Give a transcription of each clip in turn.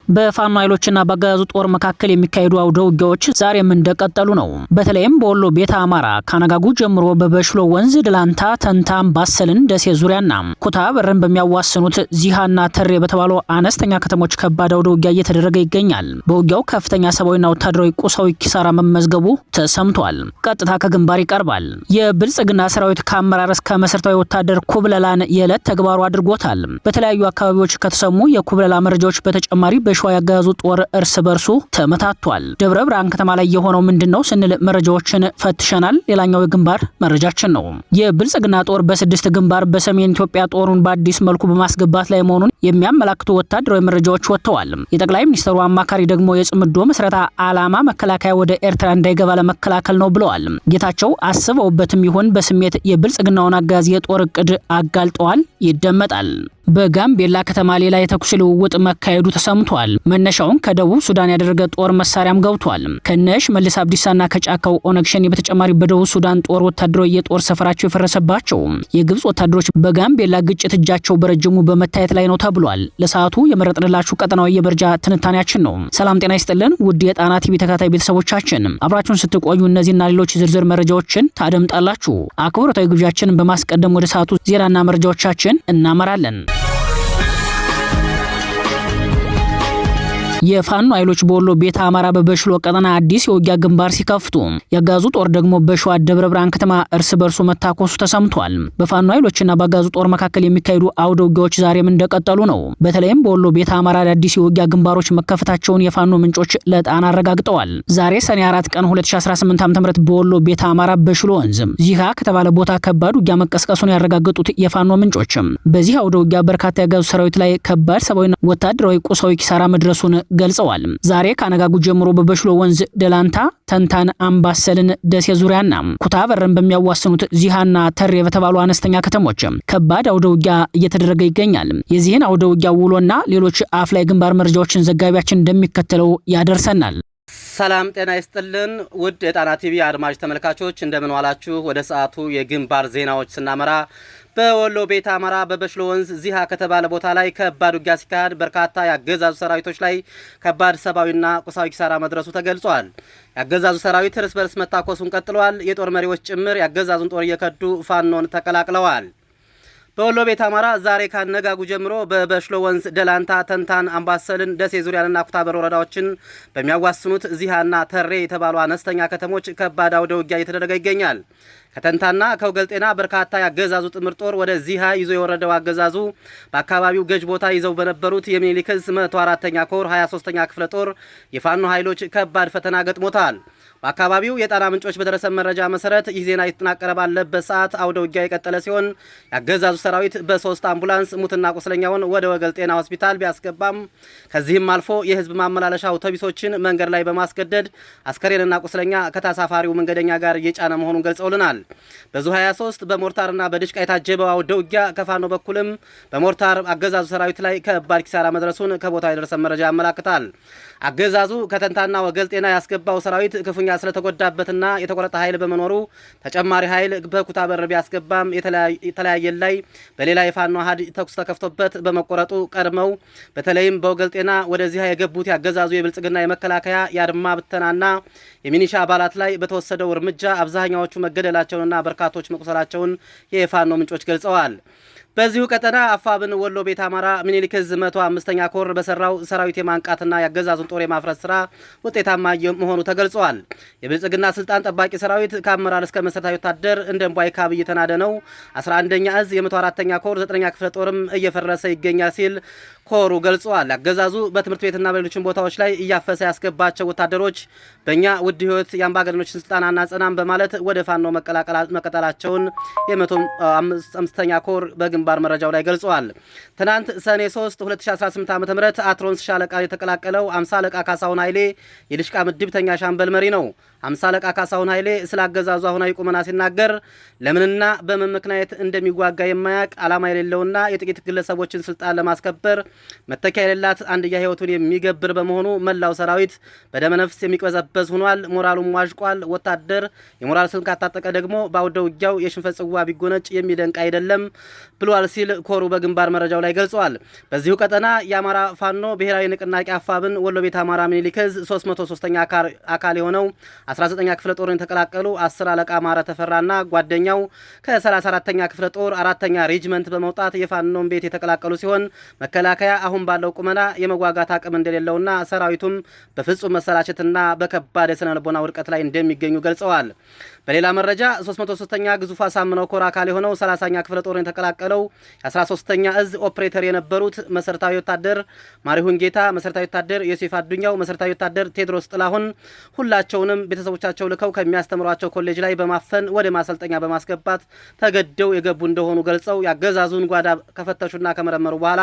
በፋኖ ኃይሎችና በአገዛዙ ጦር መካከል የሚካሄዱ አውደ ውጊያዎች ዛሬም እንደቀጠሉ ነው። በተለይም በወሎ ቤተ አማራ ካነጋጉ ጀምሮ በበሽሎ ወንዝ ድላንታ፣ ተንታ፣ አምባሰልን፣ ደሴ ዙሪያና ኩታበርን በሚያዋስኑት ዚሃና ተሬ በተባሉ አነስተኛ ከተሞች ከባድ አውደ ውጊያ እየተደረገ ይገኛል። በውጊያው ከፍተኛ ሰብአዊና ወታደራዊ ቁሳዊ ኪሳራ መመዝገቡ ተሰምቷል። ቀጥታ ከግንባር ይቀርባል። የብልጽግና ሰራዊት ከአመራር እስከ መሰረታዊ ወታደር ኩብለላን የዕለት ተግባሩ አድርጎታል። በተለያዩ አካባቢዎች ከተሰሙ የኩብለላ መረጃዎች በተጨማሪ በሸዋ ያገዛዙ ጦር እርስ በርሱ ተመታቷል። ደብረ ብርሃን ከተማ ላይ የሆነው ምንድነው ስንል መረጃዎችን ፈትሸናል። ሌላኛው የግንባር መረጃችን ነው። የብልጽግና ጦር በስድስት ግንባር በሰሜን ኢትዮጵያ ጦሩን በአዲስ መልኩ በማስገባት ላይ መሆኑን የሚያመላክቱ ወታደራዊ መረጃዎች ወጥተዋል። የጠቅላይ ሚኒስትሩ አማካሪ ደግሞ የጽምዶ መስረታ ዓላማ መከላከያ ወደ ኤርትራ እንዳይገባ ለመከላከል ነው ብለዋል። ጌታቸው አስበውበትም ይሁን በስሜት የብልጽግናውን አጋዝ የጦር እቅድ አጋልጠዋል። ይደመጣል። በጋምቤላ ከተማ ሌላ የተኩስ ልውውጥ መካሄዱ ተሰምቷል። መነሻውን ከደቡብ ሱዳን ያደረገ ጦር መሳሪያም ገብቷል። ከነሽ መልስ አብዲሳና ከጫካው ኦነግ ሸኔ በተጨማሪ በደቡብ ሱዳን ጦር ወታደራዊ የጦር ሰፈራቸው የፈረሰባቸው የግብጽ ወታደሮች በጋምቤላ ግጭት እጃቸው በረጅሙ በመታየት ላይ ነው ተብሏል። ለሰዓቱ የመረጥንላችሁ ቀጠናዊ የመረጃ ትንታኔያችን ነው። ሰላም ጤና ይስጥልን ውድ የጣና ቲቪ ተከታታይ ቤተሰቦቻችን፣ አብራችሁን ስትቆዩ እነዚህና ሌሎች ዝርዝር መረጃዎችን ታደምጣላችሁ። አክብሮታዊ ግብዣችንን በማስቀደም ወደ ሰዓቱ ዜናና መረጃዎቻችን እናመራለን። የፋኖ ኃይሎች በወሎ ቤተ አማራ በበሽሎ ቀጠና አዲስ የውጊያ ግንባር ሲከፍቱ ያጋዙ ጦር ደግሞ በሸዋ ደብረ ብርሃን ከተማ እርስ በርሱ መታኮሱ ተሰምቷል። በፋኖ ኃይሎችና በአጋዙ ጦር መካከል የሚካሄዱ አውደ ውጊያዎች ዛሬም እንደቀጠሉ ነው። በተለይም በወሎ ቤተ አማራ አዲስ የውጊያ ግንባሮች መከፈታቸውን የፋኖ ምንጮች ለጣና አረጋግጠዋል። ዛሬ ሰኔ 4 ቀን 2018 ዓ.ም በወሎ ቤተ አማራ በሽሎ ወንዝ ዚሃ ከተባለ ቦታ ከባድ ውጊያ መቀስቀሱን ያረጋገጡት የፋኖ ምንጮች በዚህ አውደ ውጊያ በርካታ ያጋዙ ሰራዊት ላይ ከባድ ሰብአዊና ወታደራዊ ቁሳዊ ኪሳራ መድረሱን ገልጸዋል። ዛሬ ካነጋጉ ጀምሮ በበሽሎ ወንዝ ደላንታ፣ ተንታን፣ አምባሰልን፣ ደሴ ዙሪያና ኩታበርን በሚያዋስኑት ዚሃና ተሬ በተባሉ አነስተኛ ከተሞች ከባድ አውደ ውጊያ እየተደረገ ይገኛል። የዚህን አውደ ውጊያ ውሎና ሌሎች አፍላይ ግንባር መረጃዎችን ዘጋቢያችን እንደሚከተለው ያደርሰናል። ሰላም ጤና ይስጥልን ውድ የጣና ቲቪ አድማጭ ተመልካቾች እንደምን ዋላችሁ። ወደ ሰዓቱ የግንባር ዜናዎች ስናመራ በወሎ ቤተ አማራ በበሽሎ ወንዝ ዚሃ ከተባለ ቦታ ላይ ከባድ ውጊያ ሲካሄድ በርካታ ያገዛዙ ሰራዊቶች ላይ ከባድ ሰብአዊና ቁሳዊ ኪሳራ መድረሱ ተገልጿል። ያገዛዙ ሰራዊት እርስ በርስ መታኮሱን ቀጥሏል። የጦር መሪዎች ጭምር ያገዛዙን ጦር እየከዱ ፋኖን ተቀላቅለዋል። በወሎ ቤተ አማራ ዛሬ ካነጋጉ ጀምሮ በበሽሎ ወንዝ ደላንታ፣ ተንታን፣ አምባሰልን፣ ደሴ ዙሪያንና ኩታበር ወረዳዎችን በሚያዋስኑት ዚሃና ተሬ የተባሉ አነስተኛ ከተሞች ከባድ አውደ ውጊያ እየተደረገ ይገኛል። ከተንታና ከውገልጤና በርካታ ያገዛዙ ጥምር ጦር ወደ ዚሃ ይዞ የወረደው አገዛዙ በአካባቢው ገጅ ቦታ ይዘው በነበሩት የሚኒሊክ ዕዝ 104ኛ ኮር 23ኛ ክፍለ ጦር የፋኖ ኃይሎች ከባድ ፈተና ገጥሞታል። በአካባቢው የጣና ምንጮች በደረሰ መረጃ መሰረት ይህ ዜና የተጠናቀረ ባለበት ሰዓት አውደ ውጊያ የቀጠለ ሲሆን ያገዛዙ ሰራዊት በ3 አምቡላንስ ሙትና ቁስለኛውን ወደ ወገልጤና ሆስፒታል ቢያስገባም ከዚህም አልፎ የህዝብ ማመላለሻ አውቶቡሶችን መንገድ ላይ በማስገደድ አስከሬንና ቁስለኛ ከተሳፋሪው መንገደኛ ጋር እየጫነ መሆኑን ገልጸውልናል። በዙ 23 በሞርታርና በድሽቃ የታጀበው አውደ ውጊያ ከፋኖ በኩልም በሞርታር አገዛዙ ሰራዊት ላይ ከባድ ኪሳራ መድረሱን ከቦታው የደረሰ መረጃ ያመላክታል። አገዛዙ ከተንታና ወገልጤና ያስገባው ሰራዊት ክፉኛ ስለተጎዳበትና የተቆረጠ ኃይል በመኖሩ ተጨማሪ ኃይል በኩታበር ቢያስገባም የተለያየ ላይ በሌላ የፋኖ አሃድ ተኩስ ተከፍቶበት በመቆረጡ ቀድመው በተለይም በወገልጤና ወደዚህ የገቡት ያገዛዙ የብልጽግና የመከላከያ የአድማ ብተናና የሚኒሻ አባላት ላይ በተወሰደው እርምጃ አብዛኛዎቹ መገደላቸውንና በርካቶች መቁሰላቸውን የፋኖ ምንጮች ገልጸዋል። በዚሁ ቀጠና አፋብን ወሎ ቤተ አማራ ሚኒሊክ ዕዝ 105ኛ ኮር በሰራው ሰራዊት የማንቃትና ያገዛዙን ጦር የማፍረስ ስራ ውጤታማ መሆኑ ተገልጿል። የብልጽግና ስልጣን ጠባቂ ሰራዊት ከአመራር እስከ መሰረታዊ ወታደር እንደ እምቧይ ካብ እየተናደ ነው። 11ኛ ዕዝ የ104ኛ ኮር 9ኛ ክፍለ ጦርም እየፈረሰ ይገኛል ሲል ኮሩ ገልጿል። አገዛዙ በትምህርት ቤትና በሌሎችም ቦታዎች ላይ እያፈሰ ያስገባቸው ወታደሮች በእኛ ውድ ህይወት የአምባገነኖች ስልጣን አናጸናም በማለት ወደ ፋኖ መቀጠላቸውን የ105ኛ ኮር በግንባር መረጃው ላይ ገልጿል። ትናንት ሰኔ 3 2018 ዓ.ም አትሮንስ ሻለቃ የተቀላቀለው 50 አለቃ ካሳሁን ኃይሌ የድሽቃ ምድብተኛ ሻምበል መሪ ነው። 50 አለቃ ካሳሁን ኃይሌ ስላገዛዙ አሁናዊ ቁመና ሲናገር ለምንና በምን ምክንያት እንደሚዋጋ የማያውቅ ዓላማ የሌለውና የጥቂት ግለሰቦችን ስልጣን ለማስከበር መተኪያ የሌላት አንድያ ህይወቱን የሚገብር በመሆኑ መላው ሰራዊት በደመ ነፍስ የሚቅበዘበዝ ሆኗል። ሞራሉም ዋዥቋል። ወታደር የሞራል ስንቅ ካታጠቀ ደግሞ በአውደ ውጊያው የሽንፈት ጽዋ ቢጎነጭ የሚደንቅ አይደለም ብሏል ሲል ኮሩ በግንባር መረጃው ላይ ገልጿል። በዚሁ ቀጠና የአማራ ፋኖ ብሔራዊ ንቅናቄ አፋብን ወሎ ቤት አማራ ምኒልክ ዕዝ 303ኛ አካል የሆነው 19ኛ ክፍለ ጦርን የተቀላቀሉ 10 አለቃ ማረ ተፈራና ጓደኛው ከ34ኛ ክፍለ ጦር 4ኛ ሬጅመንት በመውጣት የፋኖን ቤት የተቀላቀሉ ሲሆን መከላከያ አሁን ባለው ቁመና የመዋጋት አቅም እንደሌለውና ሰራዊቱም በፍጹም መሰላቸትና በከባድ የስነ ልቦና ውድቀት ላይ እንደሚገኙ ገልጸዋል። በሌላ መረጃ 303ኛ ግዙፍ አሳምነው ኮር አካል የሆነው 30ኛ ክፍለ ጦርን የተቀላቀለው 13ኛ ዕዝ ኦፕሬተር የነበሩት መሰረታዊ ወታደር ማሪሁን ጌታ፣ መሰረታዊ ወታደር ዮሴፍ አዱኛው፣ መሰረታዊ ወታደር ቴድሮስ ጥላሁን ሁላቸውንም ቤተሰቦቻቸው ልከው ከሚያስተምሯቸው ኮሌጅ ላይ በማፈን ወደ ማሰልጠኛ በማስገባት ተገደው የገቡ እንደሆኑ ገልጸው ያገዛዙን ጓዳ ከፈተሹና ከመረመሩ በኋላ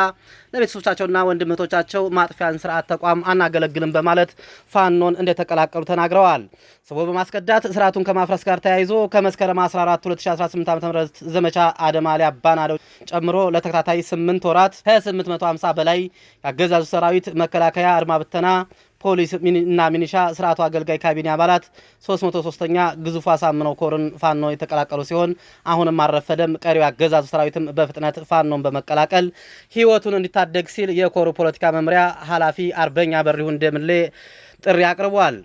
ለቤተሰቦቻቸውና ወንድም እህቶቻቸው ማጥፊያን ስርዓት ተቋም አናገለግልም በማለት ፋኖን እንደተቀላቀሉ ተናግረዋል። ስቦ በማስከዳት ስርዓቱን ከማፍረስ ጋር ተያይዞ ከመስከረም 14 2018 ዓ.ም ዘመቻ አደማሊ አባናደው ጨምሮ ለተከታታይ 8 ወራት ከ850 በላይ ያገዛዙ ሰራዊት መከላከያ፣ አድማ ብተና፣ ፖሊስ እና ሚኒሻ ስርዓቱ አገልጋይ ካቢኔ አባላት 303ኛ ግዙፍ አሳምነው ኮርን ፋኖ የተቀላቀሉ ሲሆን አሁንም አረፈደም ቀሪው ያገዛዙ ሰራዊትም በፍጥነት ፋኖን በመቀላቀል ህይወቱን እንዲታደግ ሲል የኮሩ ፖለቲካ መምሪያ ኃላፊ አርበኛ በሪሁን ደምሌ ጥሪ አቅርቧል።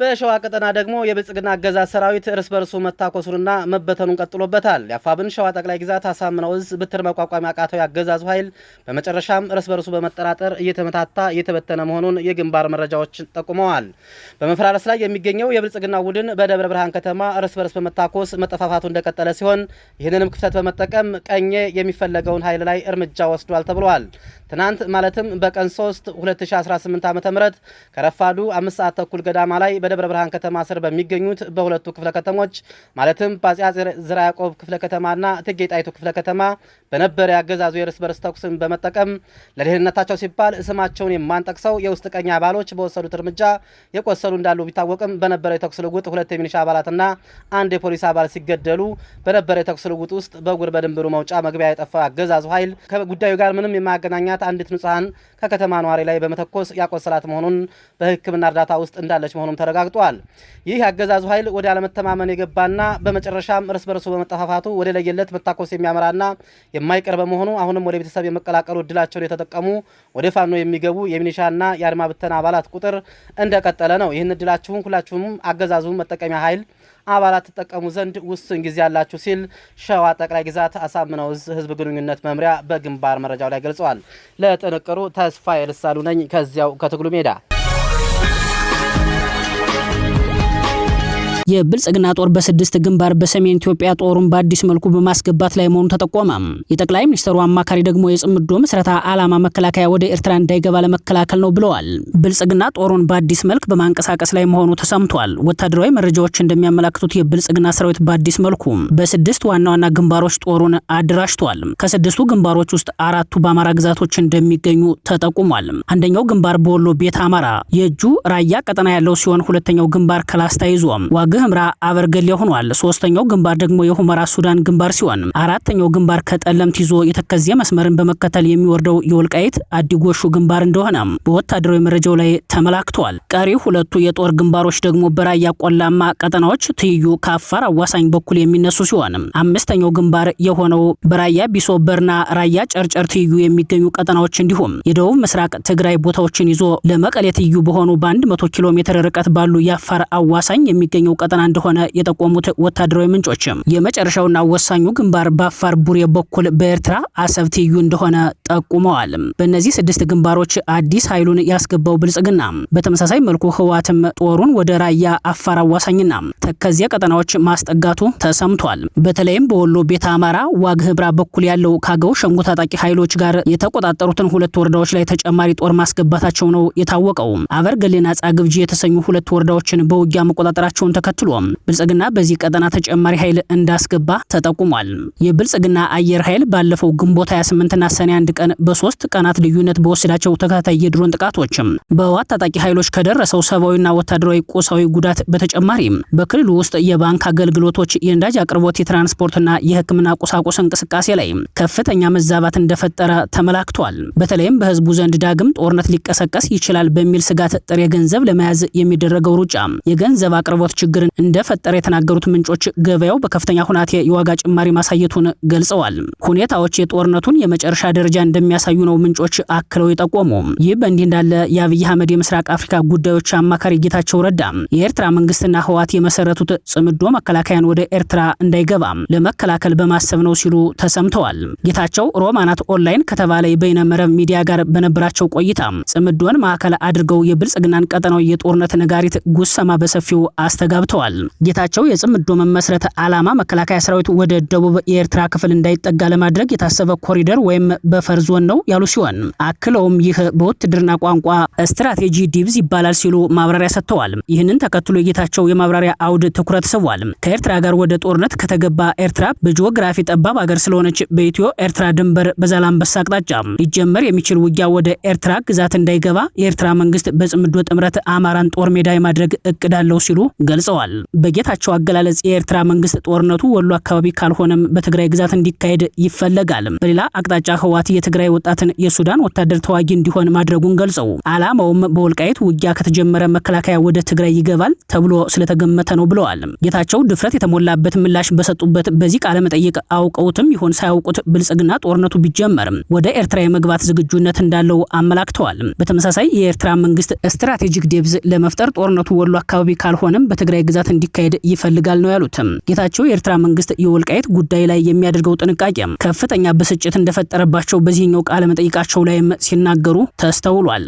በሸዋ ቀጠና ደግሞ የብልጽግና አገዛዝ ሰራዊት እርስ በርሱ መታኮሱንና መበተኑን ቀጥሎበታል። የአፋብን ሸዋ ጠቅላይ ግዛት አሳምነው ዕዝ ብትር መቋቋም ያቃተው ያገዛዙ ኃይል በመጨረሻም እርስ በርሱ በመጠራጠር እየተመታታ እየተበተነ መሆኑን የግንባር መረጃዎች ጠቁመዋል። በመፈራረስ ላይ የሚገኘው የብልጽግና ቡድን በደብረ ብርሃን ከተማ እርስ በርስ በመታኮስ መጠፋፋቱ እንደቀጠለ ሲሆን ይህንንም ክፍተት በመጠቀም ቀኜ የሚፈለገውን ኃይል ላይ እርምጃ ወስዷል ተብሏል። ትናንት ማለትም በቀን 3 2018 ዓ.ም ከረፋዱ 5 ሰዓት ተኩል ገዳማ ላይ በደብረ ብርሃን ከተማ ስር በሚገኙት በሁለቱ ክፍለ ከተሞች ማለትም በአፄ ዘርዓ ያዕቆብ ክፍለ ከተማና እቴጌ ጣይቱ ክፍለ ከተማ በነበረ ያገዛዙ የእርስ በርስ ተኩስን በመጠቀም ለደህንነታቸው ሲባል ስማቸውን የማንጠቅሰው የውስጥ ቀኝ አባሎች በወሰዱት እርምጃ የቆሰሉ እንዳሉ ቢታወቅም በነበረው የተኩስ ልውውጥ 2 የሚሊሻ አባላትና 1 የፖሊስ አባል ሲገደሉ በነበረው የተኩስ ልውውጥ ውስጥ በጉር በድንብሩ መውጫ መግቢያ የጠፋው ያገዛዙ ኃይል ከጉዳዩ ጋር ምንም የማያገናኛት አንዲት ንጹሃን ከከተማ ነዋሪ ላይ በመተኮስ ያቆሰላት መሆኑን በሕክምና እርዳታ ውስጥ እንዳለች መሆኑን ተረጋግጧል። ይህ ያገዛዙ ኃይል ወደ አለመተማመን የገባና በመጨረሻም እርስ በርሱ በመጠፋፋቱ ወደ ለየለት መታኮስ የሚያመራና የማይቀር በመሆኑ አሁንም ወደ ቤተሰብ የመቀላቀሉ እድላቸውን የተጠቀሙ ወደ ፋኖ የሚገቡ የሚኒሻና የአድማ ብተና አባላት ቁጥር እንደቀጠለ ነው። ይህን እድላችሁን ሁላችሁም አገዛዙ መጠቀሚያ ኃይል አባላት ተጠቀሙ ዘንድ ውስን ጊዜ ያላችሁ ሲል ሸዋ ጠቅላይ ግዛት አሳምነው ዕዝ ህዝብ ግንኙነት መምሪያ በግንባር መረጃው ላይ ገልጿል። ለጥንቅሩ ተስፋዬ ልሳኑ ነኝ ከዚያው ከትግሉ ሜዳ። የብልጽግና ጦር በ6 ግንባር በሰሜን ኢትዮጵያ ጦሩን በአዲስ መልኩ በማስገባት ላይ መሆኑ ተጠቆመ። የጠቅላይ ሚኒስትሩ አማካሪ ደግሞ የጽምዶ መስረታ ዓላማ መከላከያ ወደ ኤርትራ እንዳይገባ ለመከላከል ነው ብለዋል። ብልጽግና ጦሩን በአዲስ መልክ በማንቀሳቀስ ላይ መሆኑ ተሰምቷል። ወታደራዊ መረጃዎች እንደሚያመላክቱት የብልጽግና ሰራዊት በአዲስ መልኩ በ6 ዋና ዋና ግንባሮች ጦሩን አደራጅቷል። ከ6ቱ ግንባሮች ውስጥ 4ቱ በአማራ ግዛቶች እንደሚገኙ ተጠቁሟል። አንደኛው ግንባር በወሎ ቤት አማራ የእጁ ራያ ቀጠና ያለው ሲሆን ሁለተኛው ግንባር ከላስታ ይዞ ግህምራ አበርገሌ ሆኗል። ሶስተኛው ግንባር ደግሞ የሁመራ ሱዳን ግንባር ሲሆን አራተኛው ግንባር ከጠለምት ይዞ የተከዜ መስመርን በመከተል የሚወርደው የወልቃይት አዲጎሹ ግንባር እንደሆነ በወታደራዊ መረጃው ላይ ተመላክቷል። ቀሪ ሁለቱ የጦር ግንባሮች ደግሞ በራያ ቆላማ ቀጠናዎች ትይዩ ከአፋር አዋሳኝ በኩል የሚነሱ ሲሆን አምስተኛው ግንባር የሆነው በራያ ቢሶበርና ራያ ጨርጨር ትይዩ የሚገኙ ቀጠናዎች እንዲሁም የደቡብ ምስራቅ ትግራይ ቦታዎችን ይዞ ለመቀሌ ትይዩ በሆኑ በ100 ኪሎ ሜትር ርቀት ባሉ የአፋር አዋሳኝ የሚገኘው ቀጠና እንደሆነ የጠቆሙት ወታደራዊ ምንጮች የመጨረሻውና ወሳኙ ግንባር በአፋር ቡሬ በኩል በኤርትራ አሰብ ትይዩ እንደሆነ ጠቁመዋል። በእነዚህ 6 ግንባሮች አዲስ ኃይሉን ያስገባው ብልጽግና በተመሳሳይ መልኩ ህወሓትም ጦሩን ወደ ራያ አፋር አዋሳኝና ተከዜ ቀጠናዎች ማስጠጋቱ ተሰምቷል። በተለይም በወሎ ቤት አማራ ዋግ ህብራ በኩል ያለው ካገው ሸንጎ ታጣቂ ኃይሎች ጋር የተቆጣጠሩትን 2 ወረዳዎች ላይ ተጨማሪ ጦር ማስገባታቸው ነው የታወቀው። አበርገሌና ጻግብጂ የተሰኙ 2 ወረዳዎችን በውጊያ መቆጣጠራቸውን ተከትሎ ብልጽግና በዚህ ቀጠና ተጨማሪ ኃይል እንዳስገባ ተጠቁሟል። የብልጽግና አየር ኃይል ባለፈው ግንቦት 28ና ሰኔ 1 ቀን በ3 ቀናት ልዩነት በወሰዳቸው ተከታታይ የድሮን ጥቃቶች በህወሓት ታጣቂ ኃይሎች ከደረሰው ሰብአዊና ወታደራዊ ቁሳዊ ጉዳት በተጨማሪ በክልሉ ውስጥ የባንክ አገልግሎቶች፣ የነዳጅ አቅርቦት፣ የትራንስፖርትና የሕክምና ቁሳቁስ እንቅስቃሴ ላይ ከፍተኛ መዛባት እንደፈጠረ ተመላክቷል። በተለይም በህዝቡ ዘንድ ዳግም ጦርነት ሊቀሰቀስ ይችላል በሚል ስጋት ጥሬ ገንዘብ ለመያዝ የሚደረገው ሩጫ የገንዘብ አቅርቦት ችግርን እንደፈጠረ የተናገሩት ምንጮች ገበያው በከፍተኛ ሁናቴ የዋጋ ጭማሪ ማሳየቱን ገልጸዋል። ሁኔታዎች የጦርነቱን የመጨረሻ ደረጃ እንደሚያሳዩ ነው ምንጮች አክለው የጠቆሙ። ይህ በእንዲህ እንዳለ የአብይ አህመድ የምስራቅ አፍሪካ ጉዳዮች አማካሪ ጌታቸው ረዳ የኤርትራ መንግስትና ህወሓት የመሰረቱት ጽምዶ መከላከያን ወደ ኤርትራ እንዳይገባ ለመከላከል በማሰብ ነው ሲሉ ተሰምተዋል። ጌታቸው ሮማናት ኦንላይን ከተባለ የበይነ መረብ ሚዲያ ጋር በነበራቸው ቆይታ ጽምዶን ማዕከል አድርገው የብልጽግናን ቀጠናዊ የጦርነት ነጋሪት ጉሰማ በሰፊው አስተጋብተዋል። ጌታቸው የጽምዶ መመስረት ዓላማ መከላከያ ሰራዊት ወደ ደቡብ የኤርትራ ክፍል እንዳይጠጋ ለማድረግ የታሰበ ኮሪደር ወይም በፈር ዞን ነው ያሉ ሲሆን አክለውም ይህ በውትድርና ቋንቋ ስትራቴጂ ዲብዝ ይባላል ሲሉ ማብራሪያ ሰጥተዋል። ይህንን ተከትሎ የጌታቸው የማብራሪያ አውድ ትኩረት ስቧል። ከኤርትራ ጋር ወደ ጦርነት ከተገባ ኤርትራ በጂኦግራፊ ጠባብ ሀገር ስለሆነች በኢትዮ ኤርትራ ድንበር በዛላምበሳ አቅጣጫ ሊጀመር የሚችል ውጊያ ወደ ኤርትራ ግዛት እንዳይገባ የኤርትራ መንግስት በጽምዶ ጥምረት አማራን ጦር ሜዳ የማድረግ እቅድ አለው ሲሉ ገልጸዋል። በጌታቸው አገላለጽ የኤርትራ መንግስት ጦርነቱ ወሎ አካባቢ ካልሆነም በትግራይ ግዛት እንዲካሄድ ይፈለጋል። በሌላ አቅጣጫ ህወሓት የትግራይ ወጣትን የሱዳን ወታደር ተዋጊ እንዲሆን ማድረጉን ገልጸው ዓላማውም በወልቃይት ውጊያ ከተጀመረ መከላከያ ወደ ትግራይ ይገባል ተብሎ ስለተገመተ ነው ብለዋል። ጌታቸው ድፍረት የተሞላበት ምላሽ በሰጡበት በዚህ ቃለ መጠይቅ አውቀውትም ይሆን ሳያውቁት ብልጽግና ጦርነቱ ቢጀመርም ወደ ኤርትራ የመግባት ዝግጁነት እንዳለው አመላክተዋል። በተመሳሳይ የኤርትራ መንግስት ስትራቴጂክ ዴብዝ ለመፍጠር ጦርነቱ ወሎ አካባቢ ካልሆነም በትግራይ ግዛት እንዲካሄድ ይፈልጋል ነው ያሉት። ጌታቸው የኤርትራ መንግስት የወልቃይት ጉዳይ ላይ የሚያደርገው ጥንቃቄ ከፍተኛ ብስጭት እንደፈጠረባቸው በዚህኛው ቃለ መጠይቃቸው ላይም ሲናገሩ ተስተውሏል።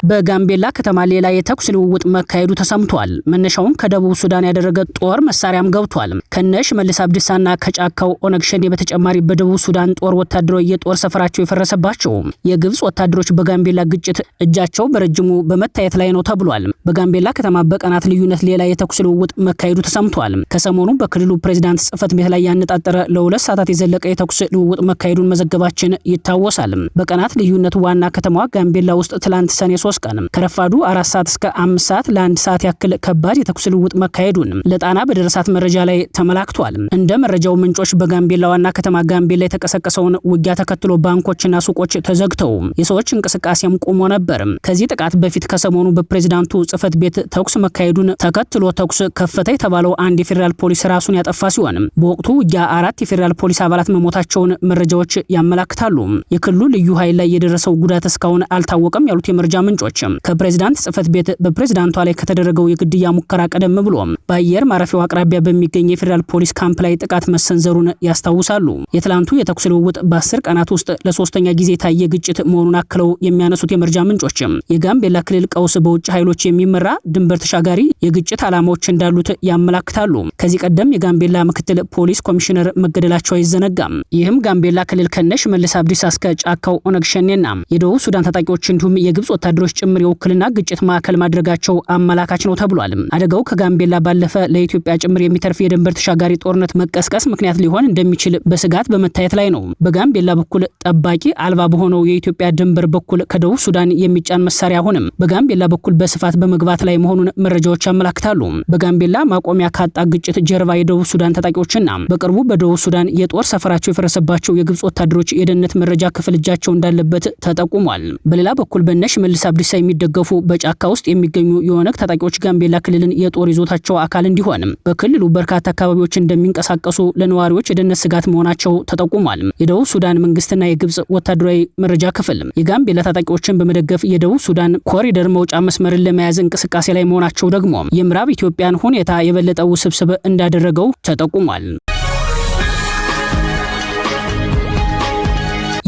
በጋምቤላ ከተማ ሌላ የተኩስ ልውውጥ መካሄዱ ተሰምቷል። መነሻውን ከደቡብ ሱዳን ያደረገ ጦር መሳሪያም ገብቷል። ከነሽ መልስ አብዲሳና ከጫካው ኦነግ ሸኔ በተጨማሪ በደቡብ ሱዳን ጦር ወታደራዊ የጦር ሰፈራቸው የፈረሰባቸው የግብጽ ወታደሮች በጋምቤላ ግጭት እጃቸው በረጅሙ በመታየት ላይ ነው ተብሏል። በጋምቤላ ከተማ በቀናት ልዩነት ሌላ የተኩስ ልውውጥ መካሄዱ ተሰምቷል። ከሰሞኑ በክልሉ ፕሬዝዳንት ጽህፈት ቤት ላይ ያነጣጠረ ለ2 ሰዓታት የዘለቀ የተኩስ ልውውጥ መካሄዱን መዘገባችን ይታወሳል። በቀናት ልዩነት ዋና ከተማዋ ጋምቤላ ውስጥ ትላንት ሰኔ 3 ቀን ከረፋዱ 4 ሰዓት እስከ 5 ሰዓት ለ1 ሰዓት ያክል ከባድ የተኩስ ልውውጥ መካሄዱን ለጣና በደረሳት መረጃ ላይ ተመላክቷል። እንደ መረጃው ምንጮች በጋምቤላ ዋና ከተማ ጋምቤላ የተቀሰቀሰውን ውጊያ ተከትሎ ባንኮችና ሱቆች ተዘግተው የሰዎች እንቅስቃሴም ቆሞ ነበር። ከዚህ ጥቃት በፊት ከሰሞኑ በፕሬዝዳንቱ ጽህፈት ቤት ተኩስ መካሄዱን ተከትሎ ተኩስ ከፈተ የተባለው አንድ የፌዴራል ፖሊስ ራሱን ያጠፋ ሲሆን በወቅቱ ውጊያ 4 የፌዴራል ፖሊስ አባላት መሞታቸውን መረጃዎች ያመላክታሉ። የክልሉ ልዩ ኃይል ላይ የደረሰው ጉዳት እስካሁን አልታወቀም ያሉት የመረጃ ምንጮች ከፕሬዝዳንት ጽህፈት ቤት በፕሬዝዳንቷ ላይ ከተደረገው የግድያ ሙከራ ቀደም ብሎ በአየር ማረፊያው አቅራቢያ በሚገኝ የፌዴራል ፖሊስ ካምፕ ላይ ጥቃት መሰንዘሩን ያስታውሳሉ። የትላንቱ የተኩስ ልውውጥ በ10 ቀናት ውስጥ ለሶስተኛ ጊዜ የታየ ግጭት መሆኑን አክለው የሚያነሱት የመረጃ ምንጮች የጋምቤላ ክልል ቀውስ በውጭ ኃይሎች የሚመራ ድንበር ተሻጋሪ የግጭት ዓላማዎች እንዳሉት ያመላክታሉ። ከዚህ ቀደም የጋምቤላ ምክትል ፖሊስ ኮሚሽነር መገደላቸው አይዘነጋም። ይህም ጋምቤላ ክልል ከነሽ መልስ አብዲሳ እስከ ጫካው ኦነግ ሸኔና የደቡብ ሱዳን ታጣቂዎች እንዲሁም የግብጽ ወታደሮች ጭምር የውክልና ግጭት ማዕከል ማድረጋቸው አመላካች ነው ተብሏል። አደጋው ከጋምቤላ ባለፈ ለኢትዮጵያ ጭምር የሚተርፍ የድንበር ተሻጋሪ ጦርነት መቀስቀስ ምክንያት ሊሆን እንደሚችል በስጋት በመታየት ላይ ነው። በጋምቤላ በኩል ጠባቂ አልባ በሆነው የኢትዮጵያ ድንበር በኩል ከደቡብ ሱዳን የሚጫን መሳሪያ አሁንም በጋምቤላ በኩል በስፋት በመግባት ላይ መሆኑን መረጃዎች ያመላክታሉ። በጋምቤላ ማቆሚያ ካጣ ግጭት ጀርባ የደቡብ ሱዳን ታጣቂዎችና በቅርቡ በደቡብ ሱዳን የጦር ሰፈራቸው የፈረሰባቸው የግብጽ ወታደሮች የደህንነት መረጃ ክፍል እጃቸው እንዳለበት ተጠቁሟል። በሌላ በኩል በነሽ መልስ አብዲሳ የሚደገፉ በጫካ ውስጥ የሚገኙ የኦነግ ታጣቂዎች ጋምቤላ ክልልን የጦር ይዞታቸው አካል እንዲሆን በክልሉ በርካታ አካባቢዎች እንደሚንቀሳቀሱ ለነዋሪዎች የደህንነት ስጋት መሆናቸው ተጠቁሟል። የደቡብ ሱዳን መንግስትና የግብጽ ወታደራዊ መረጃ ክፍል የጋምቤላ ታጣቂዎችን በመደገፍ የደቡብ ሱዳን ኮሪደር መውጫ መስመርን ለመያዝ እንቅስቃሴ ላይ መሆናቸው ደግሞ የምዕራብ ኢትዮጵያን ሁኔታ የበለጠ ውስብስብ እንዳደረገው ተጠቁሟል።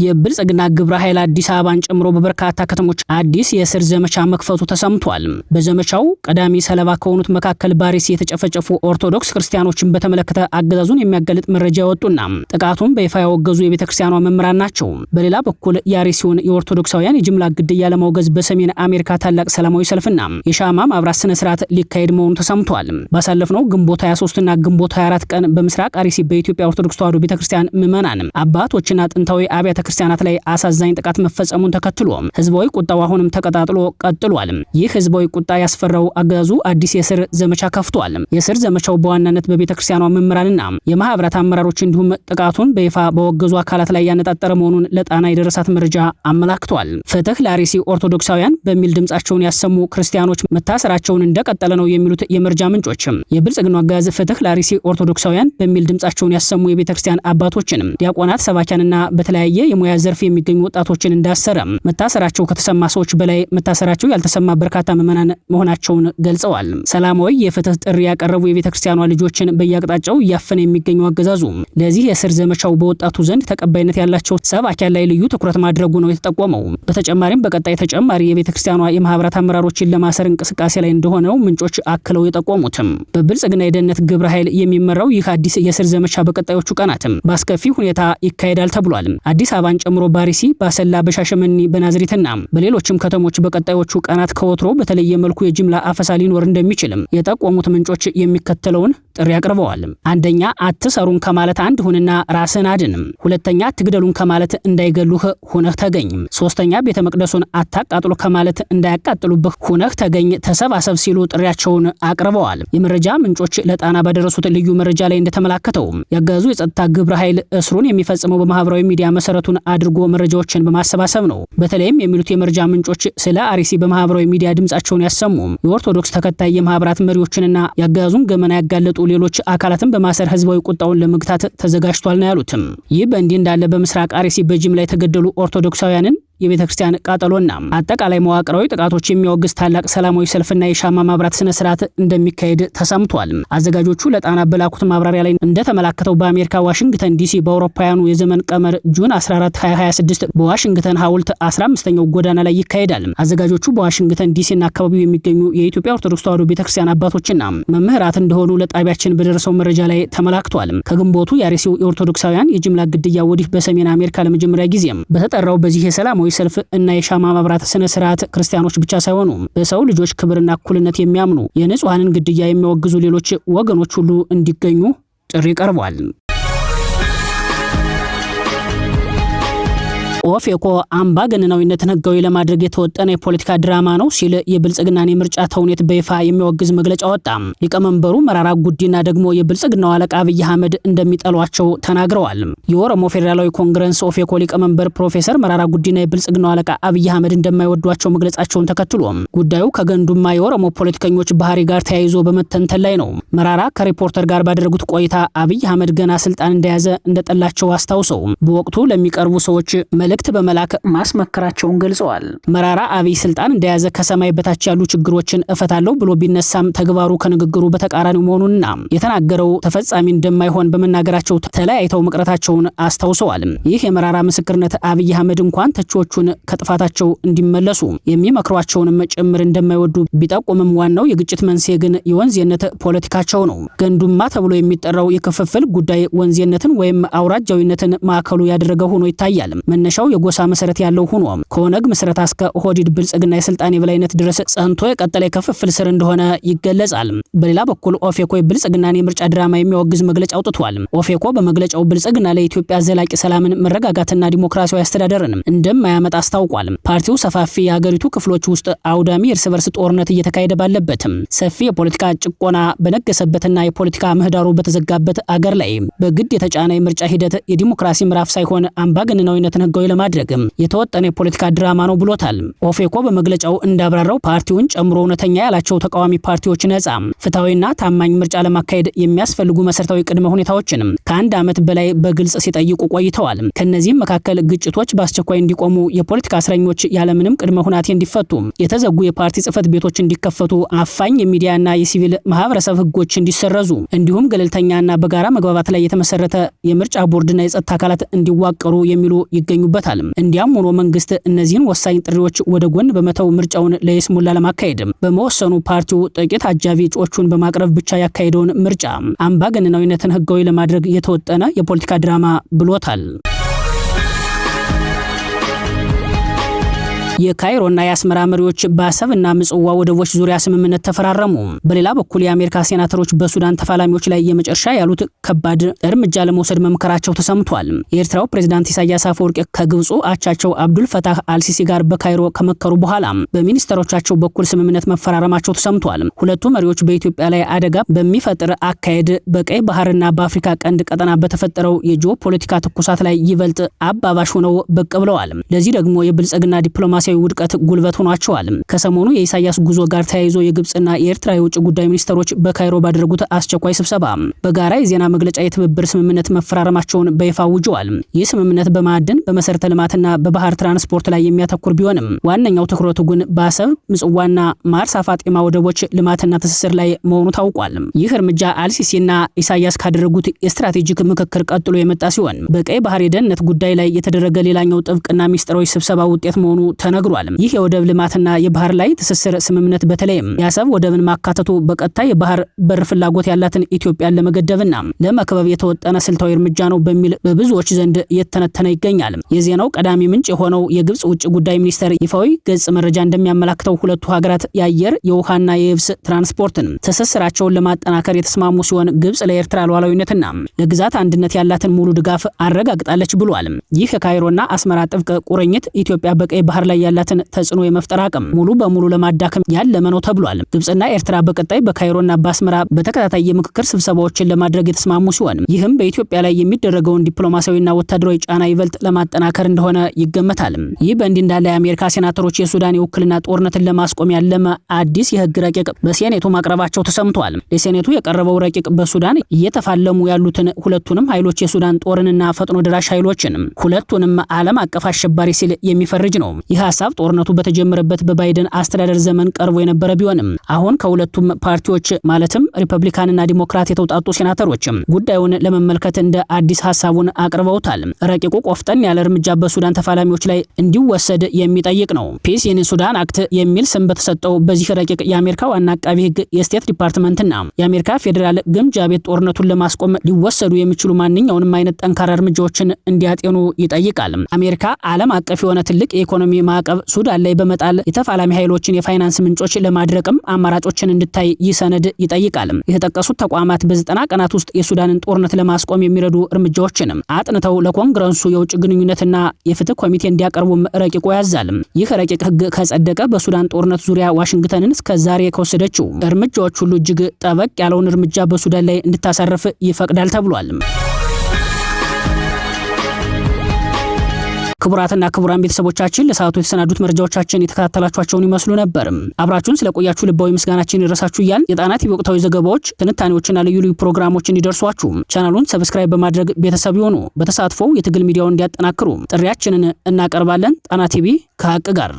የብልጽግና ግብረ ኃይል አዲስ አበባን ጨምሮ በበርካታ ከተሞች አዲስ የእስር ዘመቻ መክፈቱ ተሰምቷል። በዘመቻው ቀዳሚ ሰለባ ከሆኑት መካከል ባሪስ የተጨፈጨፉ ኦርቶዶክስ ክርስቲያኖችን በተመለከተ አገዛዙን የሚያጋልጥ መረጃ ያወጡና ጥቃቱን በይፋ ያወገዙ የቤተክርስቲያኗ መምህራን ናቸው። በሌላ በኩል የአርሲውን የኦርቶዶክሳውያን የጅምላ ግድያ ለማውገዝ በሰሜን አሜሪካ ታላቅ ሰላማዊ ሰልፍና የሻማ ማብራት ስነ ስርዓት ሊካሄድ መሆኑ ተሰምቷል። ባሳለፍነው ግንቦት 23 እና ግንቦት 24 ቀን በምስራቅ አርሲ በኢትዮጵያ ኦርቶዶክስ ተዋሕዶ ቤተክርስቲያን ምዕመናን አባቶችና ጥንታዊ አብያተ ክርስቲያናት ላይ አሳዛኝ ጥቃት መፈጸሙን ተከትሎ ህዝባዊ ቁጣው አሁንም ተቀጣጥሎ ቀጥሏል። ይህ ህዝባዊ ቁጣ ያስፈራው አገዛዙ አዲስ የእስር ዘመቻ ከፍቷል። የእስር ዘመቻው በዋናነት በቤተክርስቲያኗ መምህራንና የማህበራት አመራሮች እንዲሁም ጥቃቱን በይፋ በወገዙ አካላት ላይ ያነጣጠረ መሆኑን ለጣና የደረሳት መረጃ አመላክቷል። ፍትህ ለአርሲ ኦርቶዶክሳውያን በሚል ድምጻቸውን ያሰሙ ክርስቲያኖች መታሰራቸውን እንደቀጠለ ነው የሚሉት የመረጃ ምንጮች የብልጽግናው አገዛዝ ፍትህ ለአርሲ ኦርቶዶክሳውያን በሚል ድምጻቸውን ያሰሙ የቤተክርስቲያን አባቶችን፣ ዲያቆናት፣ ሰባኪያንና በተለያየ የሙያ ዘርፍ የሚገኙ ወጣቶችን እንዳሰረ መታሰራቸው ከተሰማ ሰዎች በላይ መታሰራቸው ያልተሰማ በርካታ ምዕመናን መሆናቸውን ገልጸዋል። ሰላማዊ የፍትህ ጥሪ ያቀረቡ የቤተክርስቲያኗ ልጆችን በየአቅጣጫው እያፈነ የሚገኘው አገዛዙ ለዚህ የእስር ዘመቻው በወጣቱ ዘንድ ተቀባይነት ያላቸው ሰባኪያን ላይ ልዩ ትኩረት ማድረጉ ነው የተጠቆመው። በተጨማሪም በቀጣይ ተጨማሪ የቤተክርስቲያኗ የማህበራት አመራሮችን ለማሰር እንቅስቃሴ ላይ እንደሆነው ምንጮች አክለው የጠቆሙትም በብልጽግና የደህንነት ግብረ ኃይል የሚመራው ይህ አዲስ የእስር ዘመቻ በቀጣዮቹ ቀናትም በአስከፊ ሁኔታ ይካሄዳል ተብሏል። አዲስ አበባን ጨምሮ ባሪሲ፣ ባሰላ፣ በሻሸመኔ፣ በናዝሬትና በሌሎችም ከተሞች በቀጣዮቹ ቀናት ከወትሮ በተለየ መልኩ የጅምላ አፈሳ ሊኖር እንደሚችልም የጠቆሙት ምንጮች የሚከተለውን ጥሪ አቅርበዋል። አንደኛ፣ አትሰሩን ከማለት አንድ ሁንና ራስን አድን። ሁለተኛ፣ ትግደሉን ከማለት እንዳይገሉህ ሁነህ ተገኝ። ሶስተኛ፣ ቤተ መቅደሱን አታቃጥሉ ከማለት እንዳያቃጥሉብህ ሁነህ ተገኝ፣ ተሰባሰብ ሲሉ ጥሪያቸውን አቅርበዋል። የመረጃ ምንጮች ለጣና ባደረሱት ልዩ መረጃ ላይ እንደተመላከተው ያገዙ የጸጥታ ግብረ ኃይል እስሩን የሚፈጽመው በማህበራዊ ሚዲያ መሰረቱን አድርጎ መረጃዎችን በማሰባሰብ ነው። በተለይም የሚሉት የመረጃ ምንጮች ስለ አርሲ በማህበራዊ ሚዲያ ድምጻቸውን ያሰሙ የኦርቶዶክስ ተከታይ የማህበራት መሪዎችንና ያገዙን ገመና ያጋለጡ ሌሎች አካላትን በማሰር ህዝባዊ ቁጣውን ለመግታት ተዘጋጅቷል ነው ያሉትም። ይህ በእንዲህ እንዳለ በምስራቅ አርሲ በጅምላ የተገደሉ ኦርቶዶክሳውያንን የቤተክርስቲያን ቃጠሎና አጠቃላይ መዋቅራዊ ጥቃቶች የሚያወግዝ ታላቅ ሰላማዊ ሰልፍና የሻማ ማብራት ስነ ስርዓት እንደሚካሄድ ተሰምቷል። አዘጋጆቹ ለጣና በላኩት ማብራሪያ ላይ እንደተመላከተው በአሜሪካ ዋሽንግተን ዲሲ በአውሮፓውያኑ የዘመን ቀመር ጁን 14 2026 በዋሽንግተን ሐውልት 15ኛው ጎዳና ላይ ይካሄዳል። አዘጋጆቹ በዋሽንግተን ዲሲና አካባቢው የሚገኙ የኢትዮጵያ ኦርቶዶክስ ተዋሕዶ ቤተክርስቲያን አባቶችና መምህራት እንደሆኑ ለጣቢያችን በደረሰው መረጃ ላይ ተመላክቷል። ከግንቦቱ የአርሲው የኦርቶዶክሳውያን የጅምላ ግድያ ወዲህ በሰሜን አሜሪካ ለመጀመሪያ ጊዜም በተጠራው በዚህ የሰላማዊ ሰልፍ እና የሻማ ማብራት ስነ ስርዓት ክርስቲያኖች ብቻ ሳይሆኑ በሰው ልጆች ክብርና እኩልነት የሚያምኑ የንጹሃንን ግድያ የሚያወግዙ ሌሎች ወገኖች ሁሉ እንዲገኙ ጥሪ ቀርቧል። ኦፌኮ አምባገነናዊነትን ህጋዊ ለማድረግ የተወጠነ የፖለቲካ ድራማ ነው ሲል የብልጽግናን የምርጫ ተውኔት በይፋ የሚያወግዝ መግለጫ ወጣ። ሊቀመንበሩ መራራ ጉዲና ደግሞ የብልጽግናው አለቃ አብይ አህመድ እንደሚጠሏቸው ተናግረዋል። የኦሮሞ ፌዴራላዊ ኮንግረስ ኦፌኮ ሊቀመንበር ፕሮፌሰር መራራ ጉዲና የብልጽግናው አለቃ አብይ አህመድ እንደማይወዷቸው መግለጻቸውን ተከትሎ ጉዳዩ ከገንዱማ የኦሮሞ ፖለቲከኞች ባህሪ ጋር ተያይዞ በመተንተን ላይ ነው። መራራ ከሪፖርተር ጋር ባደረጉት ቆይታ አብይ አህመድ ገና ስልጣን እንደያዘ እንደጠላቸው አስታውሰው በወቅቱ ለሚቀርቡ ሰዎች መልእክት በመላክ ማስመከራቸውን ገልጸዋል። መራራ አብይ ስልጣን እንደያዘ ከሰማይ በታች ያሉ ችግሮችን እፈታለሁ ብሎ ቢነሳም ተግባሩ ከንግግሩ በተቃራኒው መሆኑንና የተናገረው ተፈጻሚ እንደማይሆን በመናገራቸው ተለያይተው መቅረታቸውን አስታውሰዋል። ይህ የመራራ ምስክርነት አብይ አህመድ እንኳን ተቺዎቹን ከጥፋታቸው እንዲመለሱ የሚመክሯቸውንም ጭምር እንደማይወዱ ቢጠቁምም ዋናው የግጭት መንስኤ ግን የወንዝየነት ፖለቲካቸው ነው። ገንዱማ ተብሎ የሚጠራው የክፍፍል ጉዳይ ወንዝየነትን ወይም አውራጃዊነትን ማዕከሉ ያደረገ ሆኖ ይታያል። መነሻው የጎሳ መሰረት ያለው ሆኖ ከኦነግ ምስረታ እስከ ኦህዴድ ብልጽግና የስልጣን የበላይነት ድረስ ጸንቶ የቀጠለ የክፍፍል ስር እንደሆነ ይገለጻል። በሌላ በኩል ኦፌኮ የብልጽግናን የምርጫ ድራማ የሚያወግዝ መግለጫ አውጥቷል። ኦፌኮ በመግለጫው ብልጽግና ለኢትዮጵያ ዘላቂ ሰላምን፣ መረጋጋትና ዲሞክራሲያዊ አስተዳደርን እንደማያመጣ አስታውቋል። ፓርቲው ሰፋፊ የሀገሪቱ ክፍሎች ውስጥ አውዳሚ እርስ በርስ ጦርነት እየተካሄደ ባለበትም ሰፊ የፖለቲካ ጭቆና በነገሰበትና የፖለቲካ ምህዳሩ በተዘጋበት አገር ላይ በግድ የተጫነ የምርጫ ሂደት የዲሞክራሲ ምዕራፍ ሳይሆን አምባገነናዊነትን ህጋዊ ለማድረግ የተወጠነ የፖለቲካ ድራማ ነው ብሎታል። ኦፌኮ በመግለጫው እንዳብራራው ፓርቲውን ጨምሮ እውነተኛ ያላቸው ተቃዋሚ ፓርቲዎች ነጻ፣ ፍትሐዊና ታማኝ ምርጫ ለማካሄድ የሚያስፈልጉ መሰረታዊ ቅድመ ሁኔታዎችን ከአንድ ዓመት በላይ በግልጽ ሲጠይቁ ቆይተዋል። ከነዚህም መካከል ግጭቶች በአስቸኳይ እንዲቆሙ፣ የፖለቲካ እስረኞች ያለምንም ቅድመ ሁናቴ እንዲፈቱ፣ የተዘጉ የፓርቲ ጽህፈት ቤቶች እንዲከፈቱ፣ አፋኝ የሚዲያና የሲቪል ማህበረሰብ ህጎች እንዲሰረዙ፣ እንዲሁም ገለልተኛና በጋራ መግባባት ላይ የተመሰረተ የምርጫ ቦርድና የጸጥታ አካላት እንዲዋቀሩ የሚሉ ይገኙበታል። ተጨምሮበታል። እንዲያም ሆኖ መንግስት እነዚህን ወሳኝ ጥሪዎች ወደ ጎን በመተው ምርጫውን ለይስሙላ ለማካሄድ በመወሰኑ ፓርቲው ጥቂት አጃቢ እጩዎቹን በማቅረብ ብቻ ያካሄደውን ምርጫ አምባገነናዊነትን ህጋዊ ለማድረግ የተወጠነ የፖለቲካ ድራማ ብሎታል። የካይሮና የአስመራ መሪዎች በአሰብና ምጽዋ ወደቦች ዙሪያ ስምምነት ተፈራረሙ። በሌላ በኩል የአሜሪካ ሴናተሮች በሱዳን ተፋላሚዎች ላይ የመጨረሻ ያሉት ከባድ እርምጃ ለመውሰድ መምከራቸው ተሰምቷል። የኤርትራው ፕሬዝዳንት ኢሳያስ አፈወርቂ ከግብፁ አቻቸው አብዱል ፈታህ አልሲሲ ጋር በካይሮ ከመከሩ በኋላ በሚኒስተሮቻቸው በኩል ስምምነት መፈራረማቸው ተሰምቷል። ሁለቱ መሪዎች በኢትዮጵያ ላይ አደጋ በሚፈጥር አካሄድ በቀይ ባህርና በአፍሪካ ቀንድ ቀጠና በተፈጠረው የጂኦፖለቲካ ትኩሳት ላይ ይበልጥ አባባሽ ሆነው ብቅ ብለዋል። ለዚህ ደግሞ የብልጽግና ዲፕሎማሲ ውድቀት ጉልበት ሆኗቸዋል። ከሰሞኑ የኢሳያስ ጉዞ ጋር ተያይዞ የግብጽና የኤርትራ የውጭ ጉዳይ ሚኒስተሮች በካይሮ ባደረጉት አስቸኳይ ስብሰባ በጋራ የዜና መግለጫ የትብብር ስምምነት መፈራረማቸውን በይፋ አውጀዋል። ይህ ስምምነት በማዕድን በመሰረተ ልማትና በባህር ትራንስፖርት ላይ የሚያተኩር ቢሆንም ዋነኛው ትኩረቱ ግን በአሰብ ምጽዋና ማርሳ ፋጢማ ወደቦች ልማትና ትስስር ላይ መሆኑ ታውቋል። ይህ እርምጃ አልሲሲና ኢሳያስ ካደረጉት የስትራቴጂክ ምክክር ቀጥሎ የመጣ ሲሆን በቀይ ባህር የደህንነት ጉዳይ ላይ የተደረገ ሌላኛው ጥብቅና ሚስጥራዊ ስብሰባ ውጤት መሆኑ ተነግሯል። ይህ የወደብ ልማትና የባህር ላይ ትስስር ስምምነት በተለይም የአሰብ ወደብን ማካተቱ በቀጥታ የባህር በር ፍላጎት ያላትን ኢትዮጵያን ለመገደብና ለመክበብ የተወጠነ ስልታዊ እርምጃ ነው በሚል በብዙዎች ዘንድ እየተነተነ ይገኛል። የዜናው ቀዳሚ ምንጭ የሆነው የግብጽ ውጭ ጉዳይ ሚኒስቴር ይፋዊ ገጽ መረጃ እንደሚያመላክተው ሁለቱ ሀገራት የአየር የውሃና የየብስ ትራንስፖርትን ትስስራቸውን ለማጠናከር የተስማሙ ሲሆን ግብጽ ለኤርትራ ሉዓላዊነትና ለግዛት አንድነት ያላትን ሙሉ ድጋፍ አረጋግጣለች ብሏል። ይህ የካይሮና አስመራ ጥብቅ ቁርኝት ኢትዮጵያ በቀይ ባህር ላይ ያላትን ተጽዕኖ የመፍጠር አቅም ሙሉ በሙሉ ለማዳከም ያለመ ነው ተብሏል። ግብጽና ኤርትራ በቀጣይ በካይሮና በአስመራ በተከታታይ የምክክር ስብሰባዎችን ለማድረግ የተስማሙ ሲሆን ይህም በኢትዮጵያ ላይ የሚደረገውን ዲፕሎማሲያዊና ወታደራዊ ጫና ይበልጥ ለማጠናከር እንደሆነ ይገመታል። ይህ በእንዲህ እንዳለ የአሜሪካ ሴናተሮች የሱዳን የውክልና ጦርነትን ለማስቆም ያለመ አዲስ የህግ ረቂቅ በሴኔቱ ማቅረባቸው ተሰምቷል። ለሴኔቱ የቀረበው ረቂቅ በሱዳን እየተፋለሙ ያሉትን ሁለቱንም ኃይሎች የሱዳን ጦርንና ፈጥኖ ደራሽ ኃይሎችን ሁለቱንም ዓለም አቀፍ አሸባሪ ሲል የሚፈርጅ ነው። ይህ ሐሳብ ጦርነቱ በተጀመረበት በባይደን አስተዳደር ዘመን ቀርቦ የነበረ ቢሆንም አሁን ከሁለቱም ፓርቲዎች ማለትም ሪፐብሊካንና ዲሞክራት የተውጣጡ ሴናተሮች ጉዳዩን ለመመልከት እንደ አዲስ ሐሳቡን አቅርበውታል። ረቂቁ ቆፍጠን ያለ እርምጃ በሱዳን ተፋላሚዎች ላይ እንዲወሰድ የሚጠይቅ ነው። ፒስ ኢን ሱዳን አክት የሚል ስም በተሰጠው በዚህ ረቂቅ የአሜሪካ ዋና አቃቢ ህግ፣ የስቴት ዲፓርትመንትና የአሜሪካ ፌዴራል ግምጃ ቤት ጦርነቱን ለማስቆም ሊወሰዱ የሚችሉ ማንኛውንም አይነት ጠንካራ እርምጃዎችን እንዲያጤኑ ይጠይቃል። አሜሪካ ዓለም አቀፍ የሆነ ትልቅ የኢኮኖሚ ማዕቀብ ሱዳን ላይ በመጣል የተፋላሚ ኃይሎችን የፋይናንስ ምንጮች ለማድረቅም አማራጮችን እንድታይ ይህ ሰነድ ይጠይቃል። የተጠቀሱት ተቋማት በ90 ቀናት ውስጥ የሱዳንን ጦርነት ለማስቆም የሚረዱ እርምጃዎችን አጥንተው ለኮንግረሱ የውጭ ግንኙነትና የፍትህ ኮሚቴ እንዲያቀርቡም ረቂቁ ያዛል። ይህ ረቂቅ ህግ ከጸደቀ በሱዳን ጦርነት ዙሪያ ዋሽንግተንን እስከዛሬ ከወሰደችው እርምጃዎች ሁሉ እጅግ ጠበቅ ያለውን እርምጃ በሱዳን ላይ እንድታሳርፍ ይፈቅዳል ተብሏል። ክቡራትና ክቡራን ቤተሰቦቻችን ለሰዓቱ የተሰናዱት መረጃዎቻችን የተከታተላችኋቸውን ይመስሉ ነበር። አብራችሁን ስለቆያችሁ ልባዊ ምስጋናችን ይድረሳችሁ እያልን የጣና ቲቪ ወቅታዊ ዘገባዎች፣ ትንታኔዎችና ልዩ ልዩ ፕሮግራሞች እንዲደርሷችሁ ቻናሉን ሰብስክራይብ በማድረግ ቤተሰብ ይሁኑ። በተሳትፎው የትግል ሚዲያውን እንዲያጠናክሩ ጥሪያችንን እናቀርባለን። ጣና ቲቪ ከሀቅ ጋር